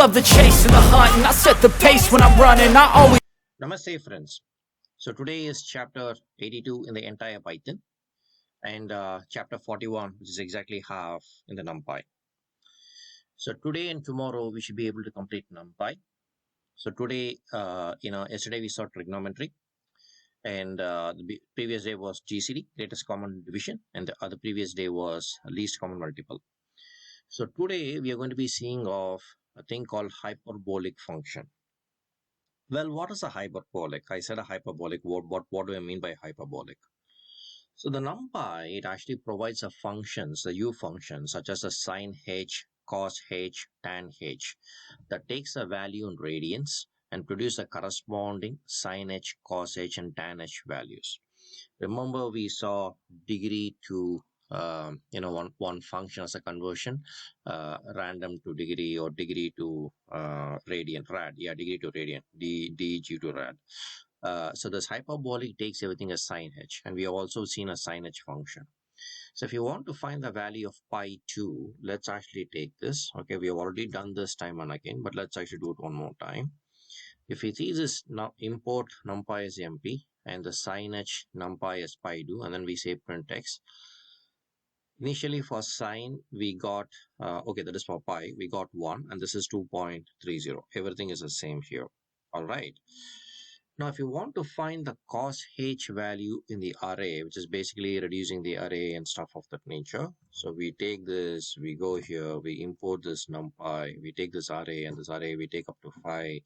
love the chase and the hunt, and I set the pace when I'm running. I always Namaste Friends. So today is chapter 82 in the entire Python and chapter 41, which is exactly half in the NumPy. So today and tomorrow we should be able to complete NumPy. So today, yesterday we saw trigonometry, and the previous day was GCD, greatest common division, and the other previous day was least common multiple. So today we are going to be seeing of a thing called hyperbolic function. Well, what is a hyperbolic? I said a hyperbolic. What do I mean by hyperbolic? So the NumPy, it actually provides a functions, the U function, such as the sine h, cos h, tan h, that takes a value in radians and produce a corresponding sine h, cos h, and tan h values. Remember, we saw degree to one function as a conversion, random to degree or degree to radian, rad, degree to radian, deg to rad. So this hyperbolic takes everything as sine h, and we have also seen a sine h function. So if you want to find the value of pi 2, let's actually take this. Okay, we have already done this time and again, but let's actually do it one more time. If we see this, now import numpy as mp and the sine h numpy as pi 2, and then we say print x. Initially for sine we got that is for pi, we got 1, and this is 2.30. Everything is the same here. All right. Now, if you want to find the cos h value in the array, which is basically reducing the array and stuff of that nature, so we take this, we go here, we import this numpy, we take this array, and this array we take up to 5,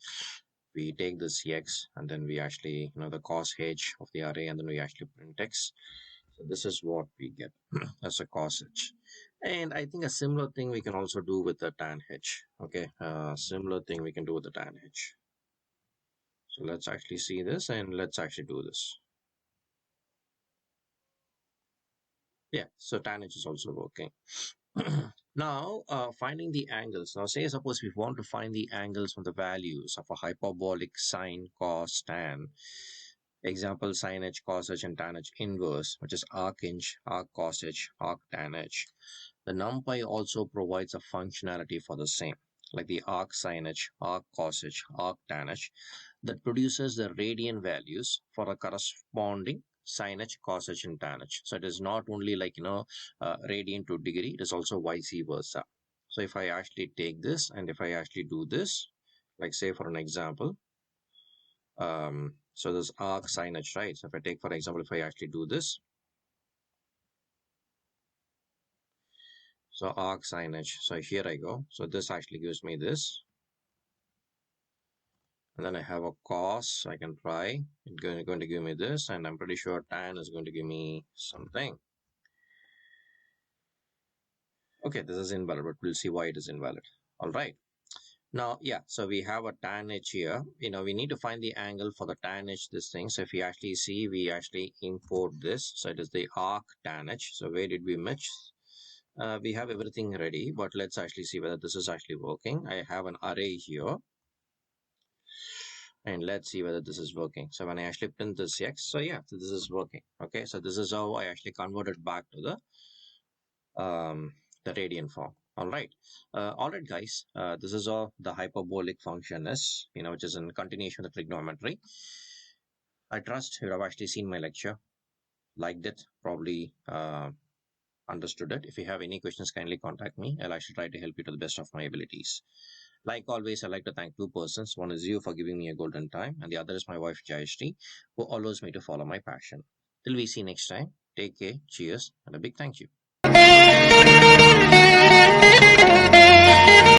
we take this x, and then we actually, the cos h of the array, and then we actually print x. So this is what we get as a cos h. And I think a similar thing we can also do with the tan h. Okay, similar thing we can do with the tan h. So let's actually see this, and let's actually do this. Yeah, so tan h is also working. Now, finding the angles. Now, say suppose we want to find the angles from the values of a hyperbolic sine, cos, tan. Example, sine h, cos h, and tan h inverse, which is arc inch, arc cos h, arc tan h. The NumPy also provides a functionality for the same, like the arc sine h, arc cos h, arc tan h, that produces the radian values for a corresponding sine h, cos h, and tan h. So it is not only like, radian to degree, it is also vice versa. So if I actually take this, and if I actually do this, like say for an example, so this arc sine h, right? So if I take, for example, if I actually do this, so arc sine h, so here I go. So this actually gives me this. And then I have a cos, I can try. It's going to give me this, and I'm pretty sure tan is going to give me something. Okay, this is invalid, but we'll see why it is invalid. All right. Now, yeah, so we have a tan h here. We need to find the angle for the tan h, this thing. So if you actually see, we actually import this. So it is the arc tan h. So where did we match? We have everything ready, but let's actually see whether this is actually working. I have an array here, and let's see whether this is working. So when I actually print this x, so yeah, so this is working. Okay, so this is how I actually converted back to the radian form. All right, guys, this is all the hyperbolic function is, which is in continuation of the trigonometry. I trust you have actually seen my lecture, liked it, probably understood it. If you have any questions, kindly contact me. I'll actually try to help you to the best of my abilities. Like always, I'd like to thank two persons. One is you for giving me a golden time, and the other is my wife Jayashree, who allows me to follow my passion. Till we see next time, take care, cheers, and a big thank you.